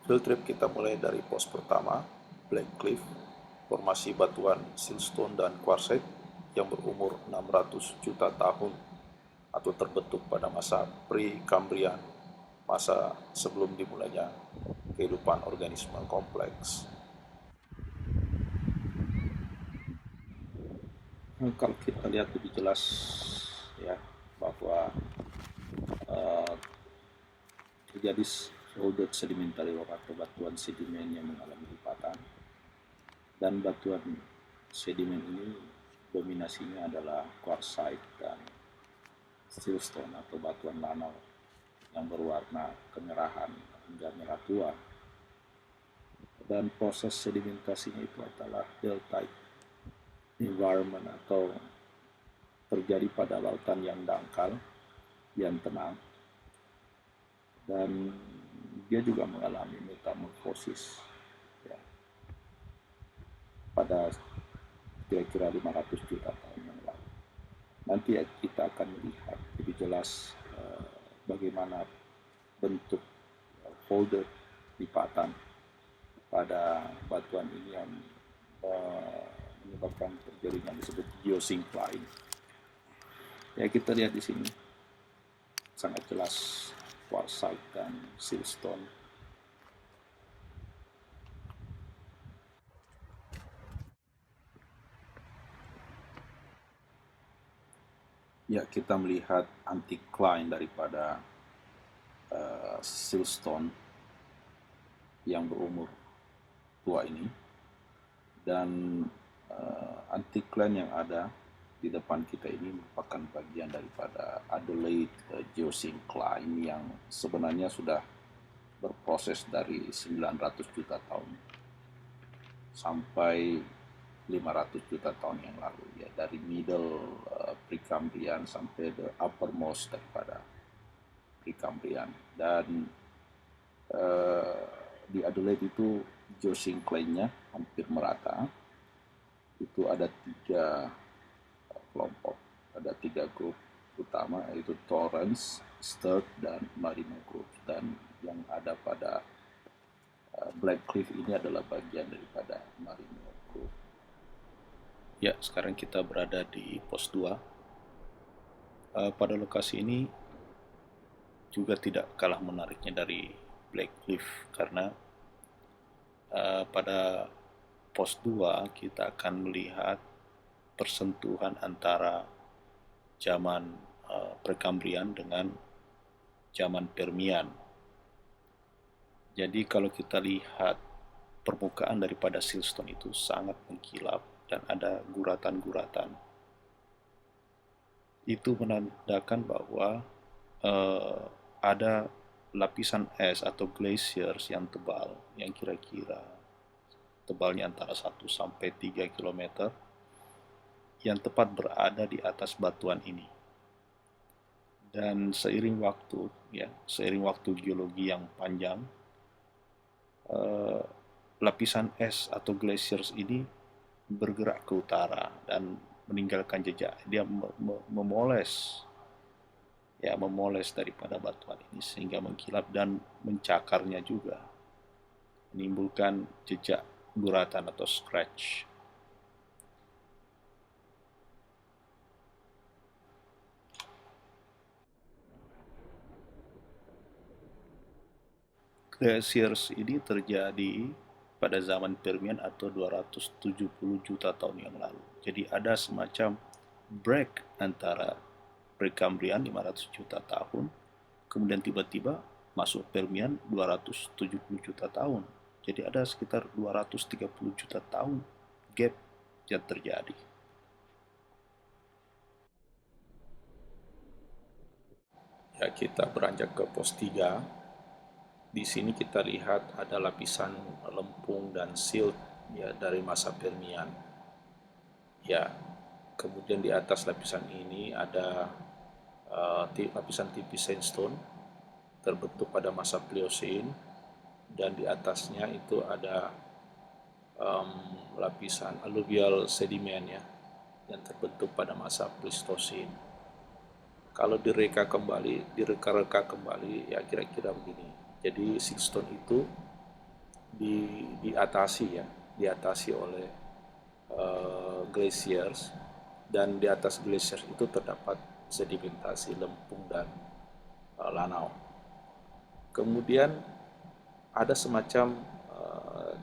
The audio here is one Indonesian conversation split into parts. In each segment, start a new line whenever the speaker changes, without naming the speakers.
Field trip kita mulai dari pos pertama, Black Cliff, formasi batuan siltstone dan quartzite yang berumur 600 juta tahun atau terbentuk pada masa Pre-Cambrian, masa sebelum dimulainya kehidupan organisme kompleks. Kalau kita lihat lebih jelas ya bahwa uh, terjadi folded sedimentary rock atau batuan sedimen yang mengalami lipatan, dan batuan sedimen ini dominasinya adalah quartzite dan siltstone atau batuan lanau yang berwarna kemerahan hingga merah tua. Dan proses sedimentasinya itu adalah deltite environment atau terjadi pada lautan yang dangkal, yang tenang, dan dia juga mengalami metamorfosis ya, pada kira-kira 500 juta tahun yang lalu. Nanti kita akan melihat lebih jelas bagaimana bentuk folder lipatan pada batuan ini yang menyebabkan terjadinya disebut geosyncline. Ya, kita lihat di sini sangat jelas quartzite dan siltstone. Ya, kita melihat anticline daripada siltstone yang berumur tua ini, dan anticline yang ada di depan kita ini merupakan bagian daripada Adelaide geosyncline yang sebenarnya sudah berproses dari 900 juta tahun sampai 500 juta tahun yang lalu, ya, dari middle Precambrian sampai the uppermost daripada Precambrian. Dan di Adelaide itu geosyncline-nya hampir merata. Itu ada 3 kelompok, ada 3 grup utama, yaitu Torrens, Sturt, dan Marino Group. Dan yang ada pada Black Cliff ini adalah bagian daripada Marino Group. Ya, sekarang kita berada di pos 2. Pada lokasi ini juga tidak kalah menariknya dari Black Cliff, karena pada pos 2 kita akan melihat persentuhan antara zaman Precambrian dengan zaman Permian. Jadi kalau kita lihat permukaan daripada siltstone itu sangat mengkilap dan ada guratan-guratan. Itu menandakan bahwa ada lapisan es atau glaciers yang tebal, yang kira-kira tebalnya antara 1 sampai 3 km, yang tepat berada di atas batuan ini. Dan seiring waktu geologi yang panjang, lapisan es atau glaciers ini bergerak ke utara dan meninggalkan jejak. Dia memoles daripada batuan ini sehingga mengkilap dan mencakarnya juga, menimbulkan jejak guratan atau scratch. Glaciers ini terjadi pada zaman Permian atau 270 juta tahun yang lalu. Jadi ada semacam break antara Precambrian 500 juta tahun, kemudian tiba-tiba masuk Permian 270 juta tahun. Jadi ada sekitar 230 juta tahun gap yang terjadi. Ya, kita beranjak ke pos 3. Di sini kita lihat ada lapisan lempung dan silt ya dari masa Permian. Ya, kemudian di atas lapisan ini ada lapisan tipis sandstone terbentuk pada masa Pliocene, dan di atasnya itu ada lapisan alluvial sedimen ya yang terbentuk pada masa Pleistocene. Kalau direka-reka kembali ya kira-kira begini. Jadi siltstone itu diatasi ya, diatasi oleh glaciers, dan di atas glaciers itu terdapat sedimentasi lempung dan lanau. Kemudian ada semacam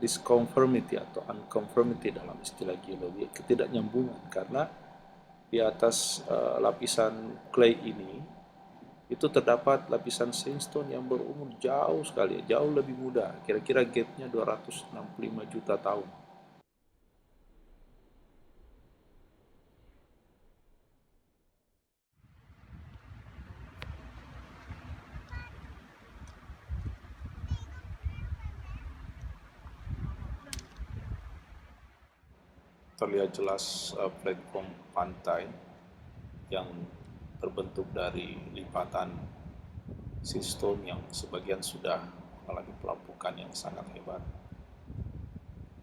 disconformity atau unconformity dalam istilah geologi, ketidaknyambungan, karena di atas lapisan clay ini itu terdapat lapisan sandstone yang berumur jauh sekali, jauh lebih muda, kira-kira gapnya 265 juta tahun. Terlihat jelas platform pantai yang terbentuk dari lipatan siltstone yang sebagian sudah mengalami pelapukan yang sangat hebat.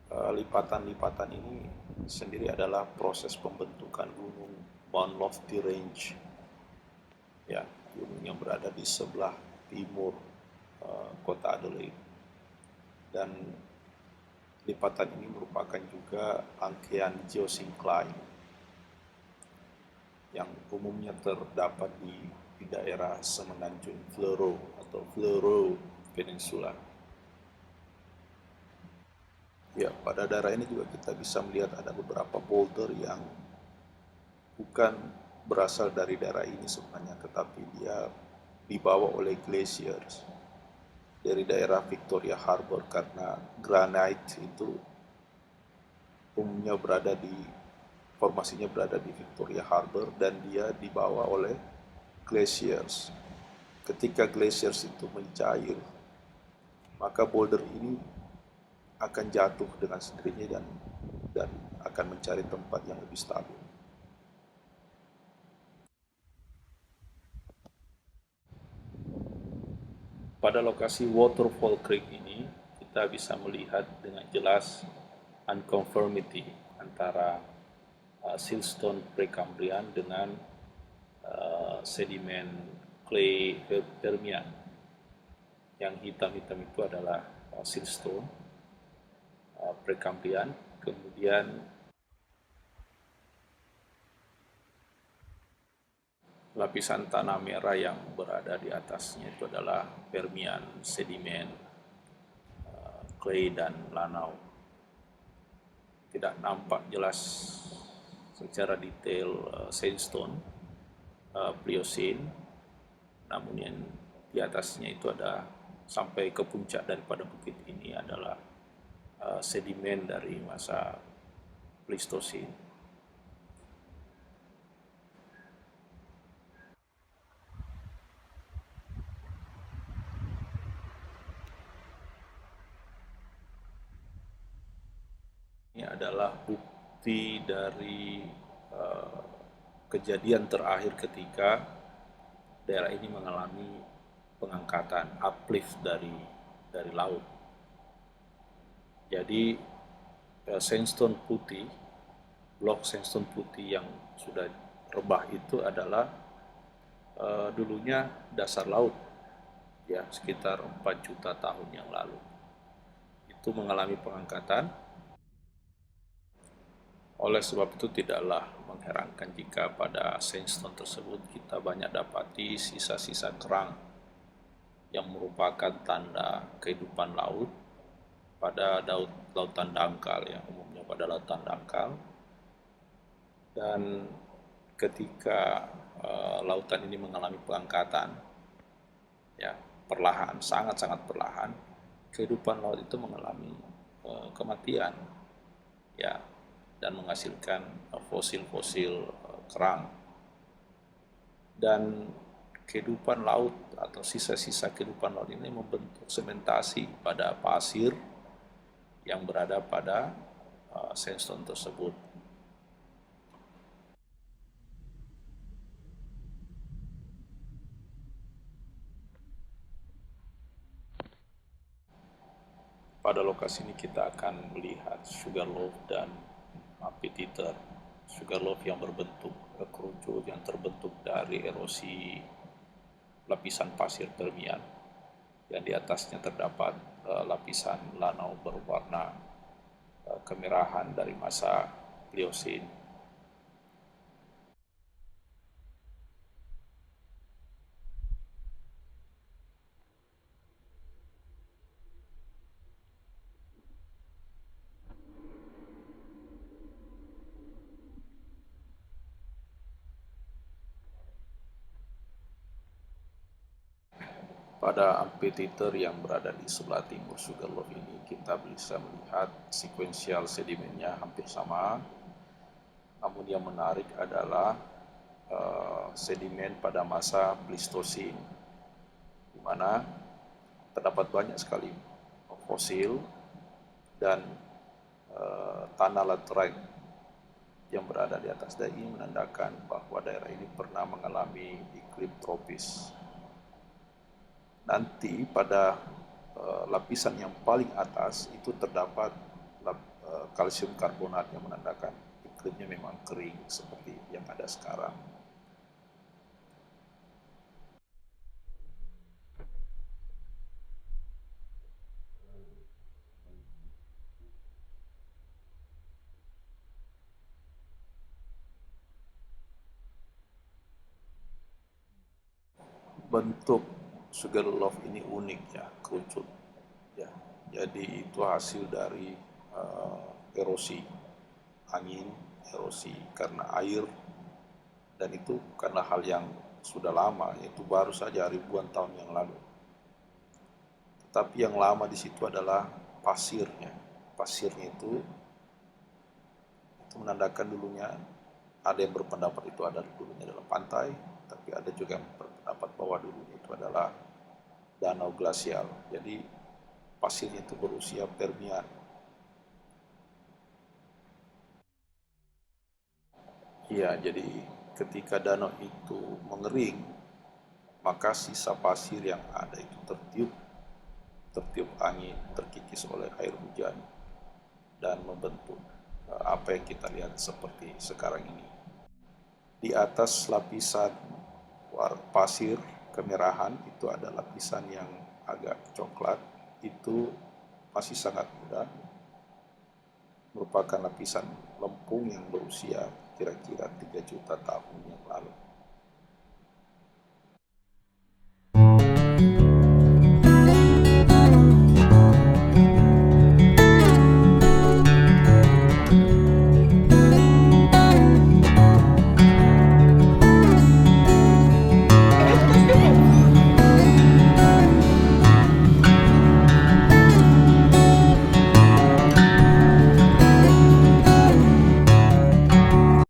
Lipatan-lipatan ini sendiri adalah proses pembentukan gunung Mount Lofty Range, ya, gunung yang berada di sebelah timur kota Adelaide. Dan lipatan ini merupakan juga rangkaian geosyncline yang umumnya terdapat di daerah semenanjung Vlero atau Vlero Peninsula. Ya, pada daerah ini juga kita bisa melihat ada beberapa boulder yang bukan berasal dari daerah ini sebenarnya, tetapi dia dibawa oleh glaciers dari daerah Victoria Harbour, karena granite itu umumnya formasinya berada di Victoria Harbour dan dia dibawa oleh glaciers. Ketika glaciers itu mencair, maka boulder ini akan jatuh dengan sendirinya dan akan mencari tempat yang lebih stabil. Pada lokasi Waterfall Creek ini, kita bisa melihat dengan jelas unconformity antara siltstone Precambrian dengan sedimen clay Permian. Yang hitam-hitam itu adalah siltstone Precambrian, kemudian lapisan tanah merah yang berada di atasnya itu adalah Permian, sedimen, clay dan lanau. Tidak nampak jelas secara detail sandstone, Pliocene, namun yang di atasnya itu ada, sampai ke puncak daripada bukit ini adalah sedimen dari masa Pleistocene. Ini adalah bukti dari kejadian terakhir ketika daerah ini mengalami pengangkatan, uplift dari laut. Jadi sandstone putih, blok sandstone putih yang sudah rebah itu adalah dulunya dasar laut, ya, sekitar 4 juta tahun yang lalu. Itu mengalami pengangkatan. Oleh sebab itu tidaklah mengherankan jika pada sandstone tersebut kita banyak dapati sisa-sisa kerang yang merupakan tanda kehidupan laut pada lautan dangkal, ya, umumnya pada lautan dangkal. Dan ketika lautan ini mengalami pengangkatan, ya, perlahan, sangat-sangat perlahan, kehidupan laut itu mengalami kematian, ya, dan menghasilkan fosil-fosil kerang. Dan kehidupan laut atau sisa-sisa kehidupan laut ini membentuk sementasi pada pasir yang berada pada sandstone tersebut. Pada lokasi ini kita akan melihat Sugarloaf dan Apatite. Sugarloaf yang berbentuk kerucut yang terbentuk dari erosi lapisan pasir Permian, yang di atasnya terdapat lapisan lanau berwarna kemerahan dari masa Pliocene. Pada amphitheater yang berada di sebelah timur Sugarloaf ini, kita bisa melihat sekuensial sedimennya hampir sama. Namun yang menarik adalah sedimen pada masa Pleistocene, di mana terdapat banyak sekali fosil dan tanah laterite yang berada di atas daerah ini menandakan bahwa daerah ini pernah mengalami iklim tropis. Nanti pada lapisan yang paling atas itu terdapat kalsium karbonat yang menandakan iklimnya memang kering seperti yang ada sekarang. Bentuk Sugarloaf ini unik ya, kerucut ya. Jadi itu hasil dari erosi angin, erosi karena air, dan itu bukanlah hal yang sudah lama, itu baru saja ribuan tahun yang lalu. Tetapi yang lama di situ adalah pasirnya. Pasirnya itu menandakan dulunya, ada yang berpendapat itu ada dulunya adalah pantai, tapi ada juga yang berpendapat bahwa dulunya itu adalah danau glasial. Jadi pasirnya itu berusia Permian. Iya, jadi ketika danau itu mengering, maka sisa pasir yang ada itu tertiup angin, terkikis oleh air hujan, dan membentuk apa yang kita lihat seperti sekarang ini. Di atas lapisan pasir kemerahan itu ada lapisan yang agak coklat, itu masih sangat muda, merupakan lapisan lempung yang berusia kira-kira 3 juta tahun yang lalu.